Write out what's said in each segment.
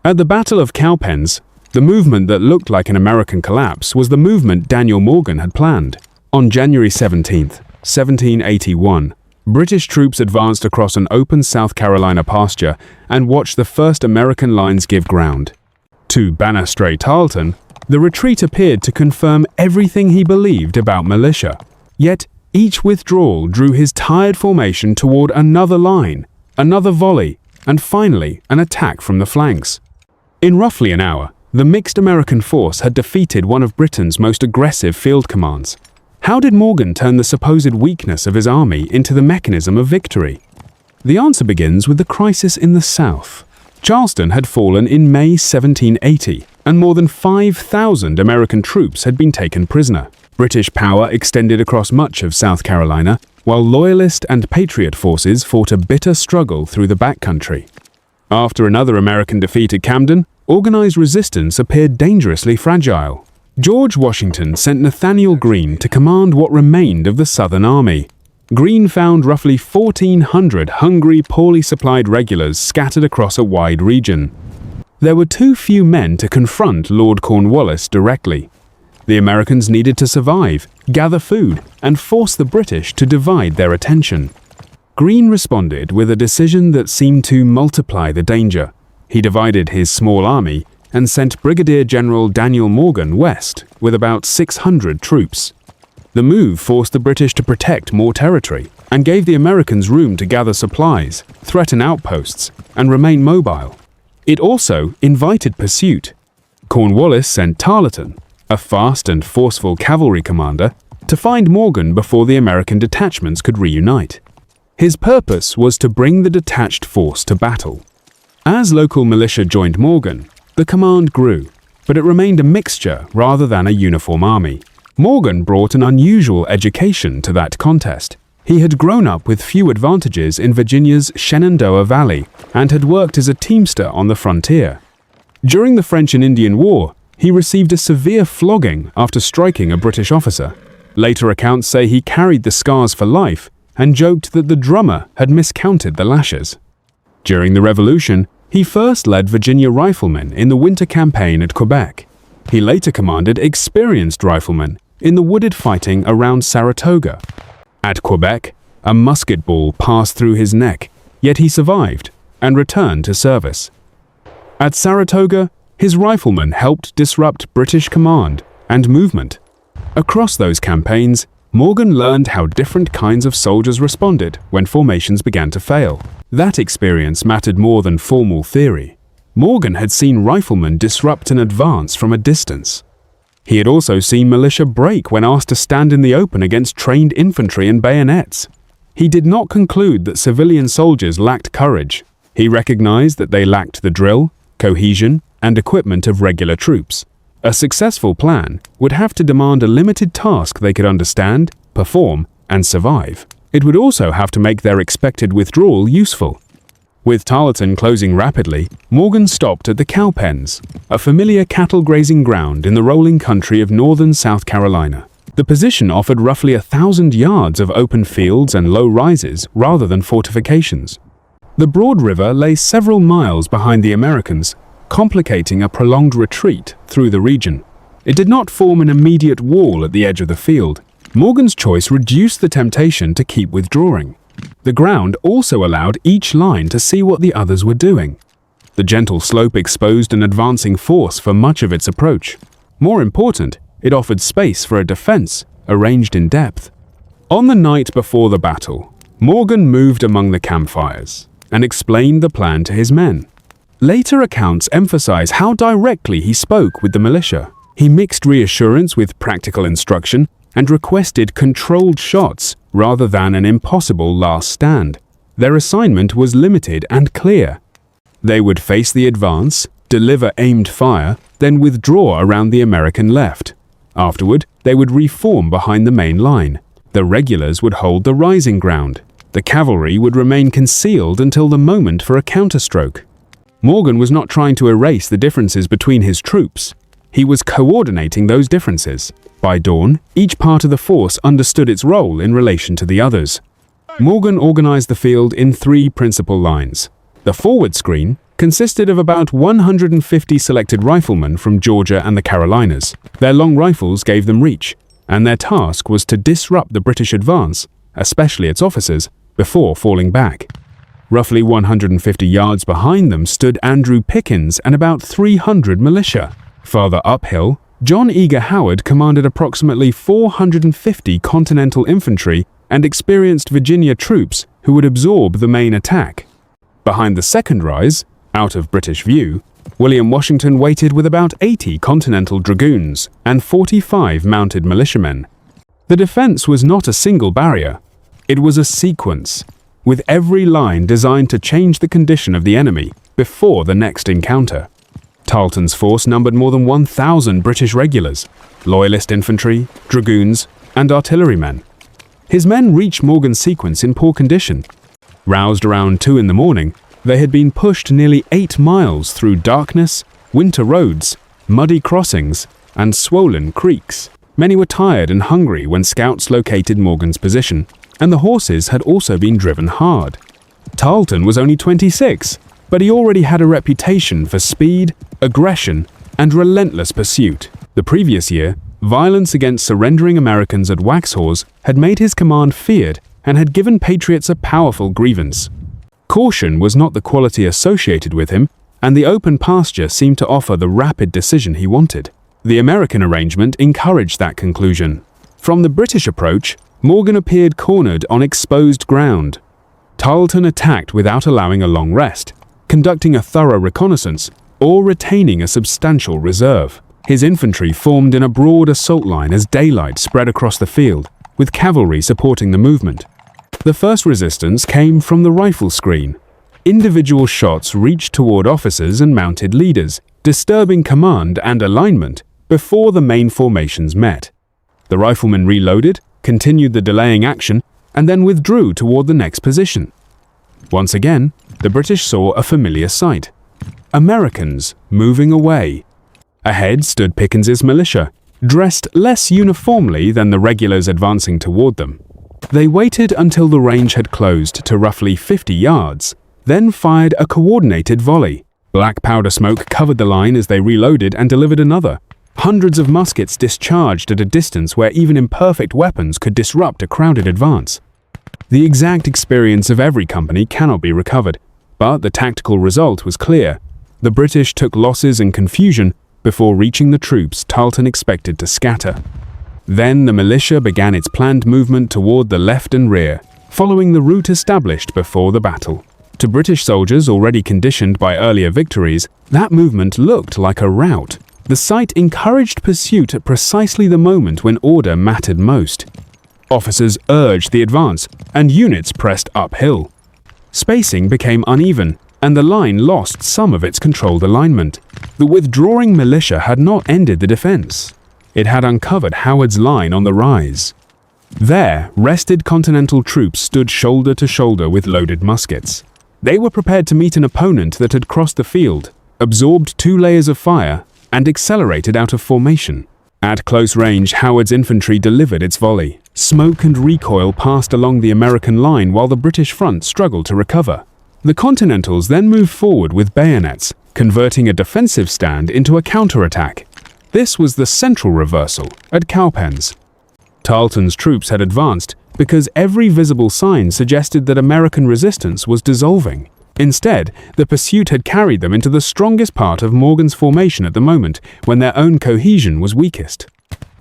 At the Battle of Cowpens, the movement that looked like an American collapse was the movement Daniel Morgan had planned. On January 17, 1781, British troops advanced across an open South Carolina pasture and watched the first American lines give ground. To Banastre Tarleton, the retreat appeared to confirm everything he believed about militia. Yet, each withdrawal drew his tired formation toward another line, another volley, and finally an attack from the flanks. In roughly an hour, the mixed American force had defeated one of Britain's most aggressive field commands. How did Morgan turn the supposed weakness of his army into the mechanism of victory? The answer begins with the crisis in the South. Charleston had fallen in May 1780, and more than 5,000 American troops had been taken prisoner. British power extended across much of South Carolina, while Loyalist and Patriot forces fought a bitter struggle through the backcountry. After another American defeat at Camden, organized resistance appeared dangerously fragile. George Washington sent Nathanael Greene to command what remained of the Southern Army. Greene found roughly 1,400 hungry, poorly supplied regulars scattered across a wide region. There were too few men to confront Lord Cornwallis directly. The Americans needed to survive, gather food, and force the British to divide their attention. Greene responded with a decision that seemed to multiply the danger. He divided his small army and sent Brigadier General Daniel Morgan west with about 600 troops. The move forced the British to protect more territory and gave the Americans room to gather supplies, threaten outposts, and remain mobile. It also invited pursuit. Cornwallis sent Tarleton, a fast and forceful cavalry commander, to find Morgan before the American detachments could reunite. His purpose was to bring the detached force to battle. As local militia joined Morgan, the command grew, but it remained a mixture rather than a uniform army. Morgan brought an unusual education to that contest. He had grown up with few advantages in Virginia's Shenandoah Valley and had worked as a teamster on the frontier. During the French and Indian War, he received a severe flogging after striking a British officer. Later accounts say he carried the scars for life and joked that the drummer had miscounted the lashes. During the Revolution, he first led Virginia riflemen in the winter campaign at Quebec. He later commanded experienced riflemen in the wooded fighting around Saratoga. At Quebec, a musket ball passed through his neck, yet he survived and returned to service. At Saratoga, his riflemen helped disrupt British command and movement. Across those campaigns, Morgan learned how different kinds of soldiers responded when formations began to fail. That experience mattered more than formal theory. Morgan had seen riflemen disrupt an advance from a distance. He had also seen militia break when asked to stand in the open against trained infantry and bayonets. He did not conclude that civilian soldiers lacked courage. He recognized that they lacked the drill, cohesion, and equipment of regular troops. A successful plan would have to demand a limited task they could understand, perform, and survive. It would also have to make their expected withdrawal useful. With Tarleton closing rapidly, Morgan stopped at the Cowpens, a familiar cattle grazing ground in the rolling country of northern South Carolina. The position offered roughly 1,000 yards of open fields and low rises rather than fortifications. The broad river lay several miles behind the Americans, complicating a prolonged retreat through the region. It did not form an immediate wall at the edge of the field. Morgan's choice reduced the temptation to keep withdrawing. The ground also allowed each line to see what the others were doing. The gentle slope exposed an advancing force for much of its approach. More important, it offered space for a defense, arranged in depth. On the night before the battle, Morgan moved among the campfires and explained the plan to his men. Later accounts emphasize how directly he spoke with the militia. He mixed reassurance with practical instruction and requested controlled shots rather than an impossible last stand. Their assignment was limited and clear. They would face the advance, deliver aimed fire, then withdraw around the American left. Afterward, they would reform behind the main line. The regulars would hold the rising ground. The cavalry would remain concealed until the moment for a counterstroke. Morgan was not trying to erase the differences between his troops. He was coordinating those differences. By dawn, each part of the force understood its role in relation to the others. Morgan organized the field in three principal lines. The forward screen, consisted of about 150 selected riflemen from Georgia and the Carolinas. Their long rifles gave them reach, and their task was to disrupt the British advance, especially its officers, before falling back. Roughly 150 yards behind them stood Andrew Pickens and about 300 militia. Farther uphill, John Eager Howard commanded approximately 450 Continental infantry and experienced Virginia troops who would absorb the main attack. Behind the second rise, out of British view, William Washington waited with about 80 Continental dragoons and 45 mounted militiamen. The defense was not a single barrier. It was a sequence, with every line designed to change the condition of the enemy before the next encounter. Tarleton's force numbered more than 1,000 British regulars, loyalist infantry, dragoons, and artillerymen. His men reached Morgan's sequence in poor condition. Roused around 2 in the morning, they had been pushed nearly 8 miles through darkness, winter roads, muddy crossings, and swollen creeks. Many were tired and hungry when scouts located Morgan's position, and the horses had also been driven hard. Tarleton was only 26, but he already had a reputation for speed, aggression, and relentless pursuit. The previous year, violence against surrendering Americans at Waxhaws had made his command feared and had given patriots a powerful grievance. Caution was not the quality associated with him, and the open pasture seemed to offer the rapid decision he wanted. The American arrangement encouraged that conclusion. From the British approach, Morgan appeared cornered on exposed ground. Tarleton attacked without allowing a long rest, conducting a thorough reconnaissance, or retaining a substantial reserve. His infantry formed in a broad assault line as daylight spread across the field, with cavalry supporting the movement. The first resistance came from the rifle screen. Individual shots reached toward officers and mounted leaders, disturbing command and alignment before the main formations met. The riflemen reloaded, continued the delaying action, and then withdrew toward the next position. Once again, the British saw a familiar sight. Americans moving away. Ahead stood Pickens's militia, dressed less uniformly than the regulars advancing toward them. They waited until the range had closed to roughly 50 yards, then fired a coordinated volley. Black powder smoke covered the line as they reloaded and delivered another. Hundreds of muskets discharged at a distance where even imperfect weapons could disrupt a crowded advance. The exact experience of every company cannot be recovered, but the tactical result was clear. The British took losses and confusion before reaching the troops Tarleton expected to scatter. Then the militia began its planned movement toward the left and rear, following the route established before the battle. To British soldiers already conditioned by earlier victories, that movement looked like a rout. The sight encouraged pursuit at precisely the moment when order mattered most. Officers urged the advance, and units pressed uphill. Spacing became uneven, and the line lost some of its controlled alignment. The withdrawing militia had not ended the defense. It had uncovered Howard's line on the rise. There, rested Continental troops stood shoulder to shoulder with loaded muskets. They were prepared to meet an opponent that had crossed the field, absorbed 2 layers of fire, and accelerated out of formation. At close range, Howard's infantry delivered its volley. Smoke and recoil passed along the American line while the British front struggled to recover. The Continentals then moved forward with bayonets, converting a defensive stand into a counterattack. This was the central reversal at Cowpens. Tarleton's troops had advanced because every visible sign suggested that American resistance was dissolving. Instead, the pursuit had carried them into the strongest part of Morgan's formation at the moment, when their own cohesion was weakest.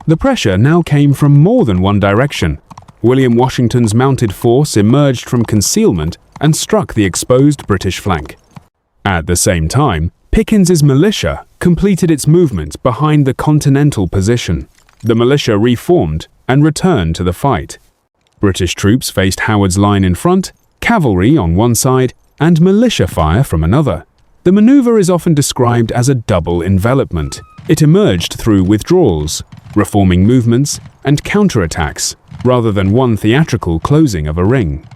The pressure now came from more than one direction. William Washington's mounted force emerged from concealment and struck the exposed British flank. At the same time, Pickens's militia completed its movement behind the Continental position. The militia reformed and returned to the fight. British troops faced Howard's line in front, cavalry on one side, and militia fire from another. The maneuver is often described as a double envelopment. It emerged through withdrawals, reforming movements, and counterattacks, rather than one theatrical closing of a ring.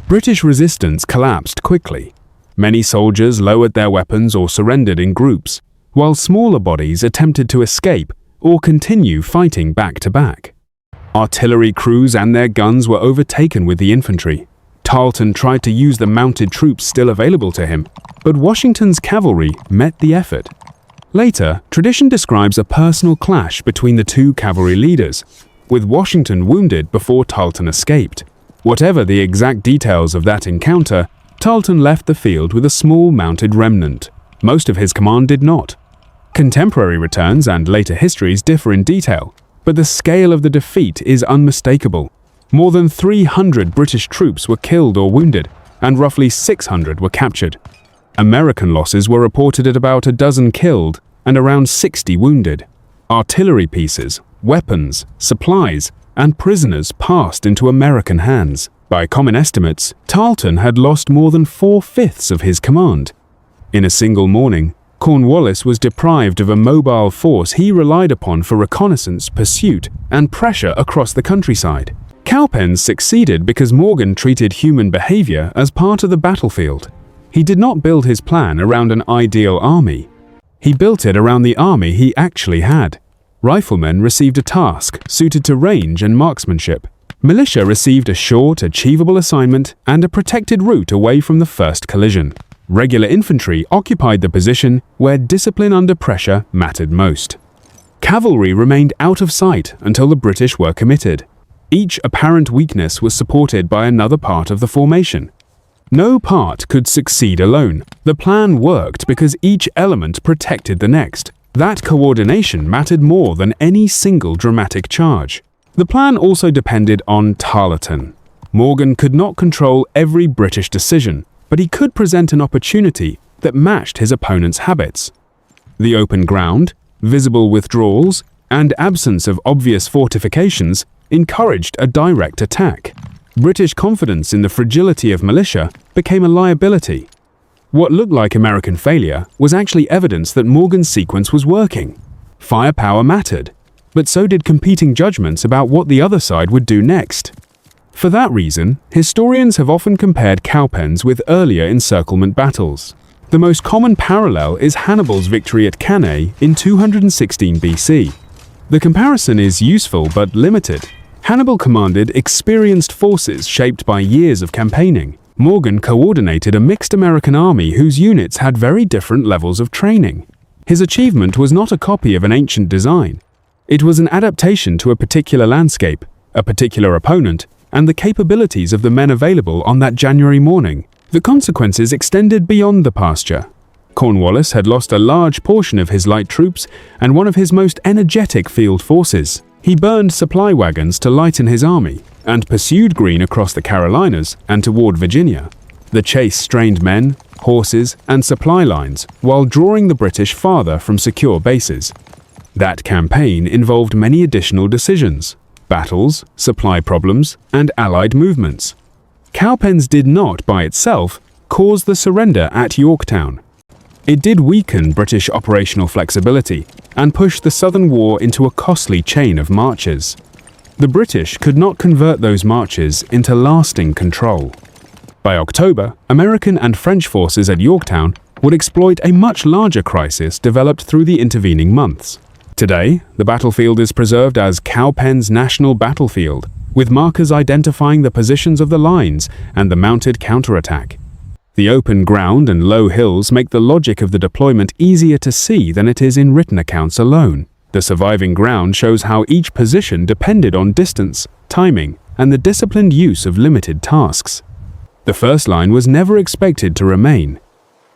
British resistance collapsed quickly. Many soldiers lowered their weapons or surrendered in groups, while smaller bodies attempted to escape or continue fighting back to back. Artillery crews and their guns were overtaken with the infantry. Tarleton tried to use the mounted troops still available to him, but Washington's cavalry met the effort. Later, tradition describes a personal clash between the two cavalry leaders, with Washington wounded before Tarleton escaped. Whatever the exact details of that encounter, Tarleton left the field with a small mounted remnant. Most of his command did not. Contemporary returns and later histories differ in detail, but the scale of the defeat is unmistakable. More than 300 British troops were killed or wounded, and roughly 600 were captured. American losses were reported at about a dozen killed and around 60 wounded. Artillery pieces, weapons, supplies, and prisoners passed into American hands. By common estimates, Tarleton had lost more than 4/5 of his command. In a single morning, Cornwallis was deprived of a mobile force he relied upon for reconnaissance, pursuit, and pressure across the countryside. Cowpens succeeded because Morgan treated human behavior as part of the battlefield. He did not build his plan around an ideal army. He built it around the army he actually had. Riflemen received a task suited to range and marksmanship. Militia received a short, achievable assignment and a protected route away from the first collision. Regular infantry occupied the position where discipline under pressure mattered most. Cavalry remained out of sight until the British were committed. Each apparent weakness was supported by another part of the formation. No part could succeed alone. The plan worked because each element protected the next. That coordination mattered more than any single dramatic charge. The plan also depended on Tarleton. Morgan could not control every British decision, but he could present an opportunity that matched his opponent's habits. The open ground, visible withdrawals, and absence of obvious fortifications encouraged a direct attack. British confidence in the fragility of militia became a liability. What looked like American failure was actually evidence that Morgan's sequence was working. Firepower mattered, but so did competing judgments about what the other side would do next. For that reason, historians have often compared Cowpens with earlier encirclement battles. The most common parallel is Hannibal's victory at Cannae in 216 BC. The comparison is useful but limited. Hannibal commanded experienced forces shaped by years of campaigning. Morgan coordinated a mixed American army whose units had very different levels of training. His achievement was not a copy of an ancient design. It was an adaptation to a particular landscape, a particular opponent, and the capabilities of the men available on that January morning. The consequences extended beyond the pasture. Cornwallis had lost a large portion of his light troops and one of his most energetic field forces. He burned supply wagons to lighten his army and pursued Greene across the Carolinas and toward Virginia. The chase strained men, horses, and supply lines while drawing the British farther from secure bases. That campaign involved many additional decisions: battles, supply problems, and Allied movements. Cowpens did not, by itself, cause the surrender at Yorktown. It did weaken British operational flexibility and push the Southern War into a costly chain of marches. The British could not convert those marches into lasting control. By October, American and French forces at Yorktown would exploit a much larger crisis developed through the intervening months. Today, the battlefield is preserved as Cowpens National Battlefield, with markers identifying the positions of the lines and the mounted counterattack. The open ground and low hills make the logic of the deployment easier to see than it is in written accounts alone. The surviving ground shows how each position depended on distance, timing, and the disciplined use of limited tasks. The first line was never expected to remain.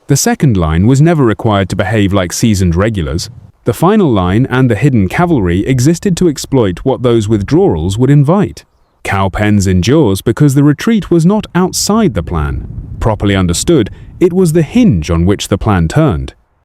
The second line was never required to behave like seasoned regulars. The final line and the hidden cavalry existed to exploit what those withdrawals would invite. Cowpens endures because the retreat was not outside the plan. Properly understood, it was the hinge on which the plan turned.